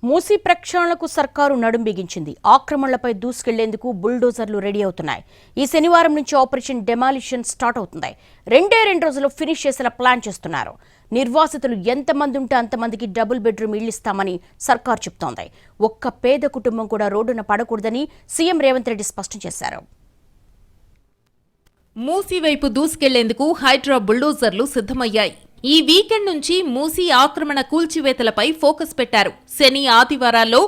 మూసీ ప్రక్షాళనకు సర్కారు నడుం బిగించింది. ఆక్రమణలపై దూసుకెళ్లేందుకు బుల్డోజర్లు రెడీ అవుతున్నాయి. ఈ శనివారం నుంచి ఆపరేషన్ డెమాలిషన్ స్టార్ట్ అవుతుంది. రెండే రోజుల్లో ఫినిష్ చేసేలా ప్లాన్ చేస్తున్నారు. నిర్వాసితులు ఎంతమంది ఉంటే అంతమందికి డబుల్ బెడ్రూమ్ ఇళ్లు ఇస్తామని సర్కారు చెబుతోంది. ఒక్క పేద కుటుంబం కూడా రోడ్డున పడకూడదని సీఎం రేవంత్ రెడ్డి స్పష్టం చేశారు. మూసీ వైపు దూసుకెళ్లేందుకు హైడ్రా బుల్డోజర్లు సిద్ధమయ్యాయి. ఈ వీకెండ్ నుంచి మూసీ ఆక్రమణ కూల్చివేతలపై ఫోకస్ పెట్టారు. శని ఆదివారాల్లో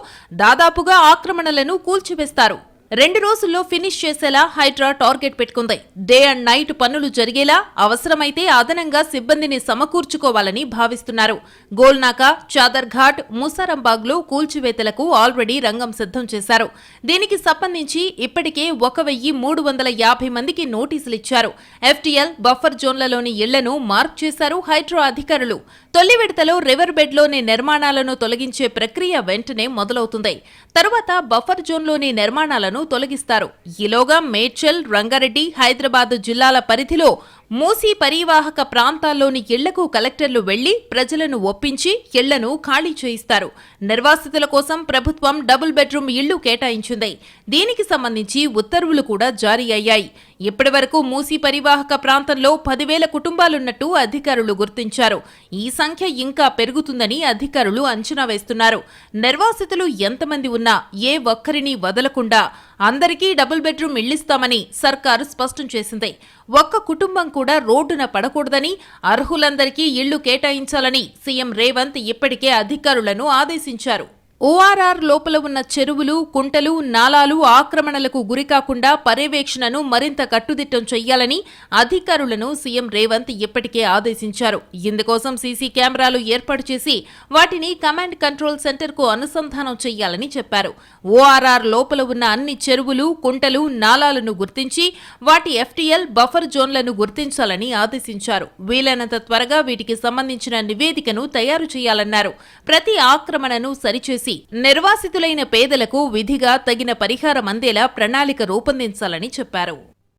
దాదాపుగా ఆక్రమణలను కూల్చివేస్తారు. 2 రోజుల్లో ఫినిష్ చేసేలా హైడ్రా టార్గెట్ పెట్టుకుంది. డే అండ్ నైట్ పనులు జరిగేలా అవసరమైతే అదనంగా సిబ్బందిని సమకూర్చుకోవాలని భావిస్తున్నారు. గోల్నాకా, చాదర్ఘాట్, ముసారంబాగ్లో కూల్చివేతలకు ఆల్రెడీ రంగం సిద్ధం చేశారు. దీనికి సంబంధించి ఇప్పటికే 1350 మందికి నోటీసులిచ్చారు. ఎఫ్టీఎల్, బఫర్ జోన్లలోని ఇళ్లను మార్క్ చేశారు హైడ్రా అధికారులు. తొలి విడతలో రివర్ బెడ్లోని నిర్మాణాలను తొలగించే ప్రక్రియ వెంటనే మొదలవుతుంది. తరువాత బఫర్ జోన్లోని నిర్మాణాలను తొలగిస్తారు. ఈలోగా మేడ్చల్, రంగారెడ్డి, హైదరాబాద్ జిల్లాల పరిధిలో మూసీ పరివాహక ప్రాంతాల్లోని ఇళ్లకు కలెక్టర్లు వెళ్లి ప్రజలను ఒప్పించి ఇళ్లను ఖాళీ చేయిస్తారు. నిర్వాసితుల కోసం ప్రభుత్వం డబుల్ బెడ్రూమ్ ఇళ్లు కేటాయించింది. దీనికి సంబంధించి ఉత్తర్వులు కూడా జారీ అయ్యాయి. ఇప్పటి వరకు మూసీ పరివాహక ప్రాంతంలో 10,000 కుటుంబాలున్నట్టు అధికారులు గుర్తించారు. ఈ సంఖ్య ఇంకా పెరుగుతుందని అధికారులు అంచనా వేస్తున్నారు. నిర్వాసితులు ఎంతమంది ఉన్నా ఏ ఒక్కరిని వదలకుండా అందరికీ డబుల్ బెడ్రూమ్ ఇళ్లిస్తామని సర్కారు స్పష్టం చేసింది. ఒక్క కుటుంబం కూడా రోడ్డున పడకూడదని, అర్హులందరికీ ఇళ్లు కేటాయించాలని సీఎం రేవంత్ ఇప్పటికే అధికారులను ఆదేశించారు. ఓఆర్ఆర్ లోపల ఉన్న చెరువులు, కుంటలు, నాలాలు ఆక్రమణలకు గురికాకుండా పర్యవేక్షణను మరింత కట్టుదిట్టం చెయ్యాలని అధికారులను సీఎం రేవంత్ ఇప్పటికే ఆదేశించారు. ఇందుకోసం సీసీ కెమెరాలు ఏర్పాటు చేసి వాటిని కమాండ్ కంట్రోల్ సెంటర్కు అనుసంధానం చెయ్యాలని చెప్పారు. ఓఆర్ఆర్ లోపల ఉన్న అన్ని చెరువులు, కుంటలు, నాలాలను గుర్తించి వాటి ఎఫ్టీఎల్, బఫర్ జోన్లను గుర్తించాలని ఆదేశించారు. వీలైనంత త్వరగా వీటికి సంబంధించిన నివేదికను తయారు చేయాలన్నారు. ప్రతి ఆక్రమణను సరిచేసి నిర్వాసితులైన పేదలకు విధిగా తగిన పరిహారం అందేలా ప్రణాళిక రూపొందించాలని చెప్పారు.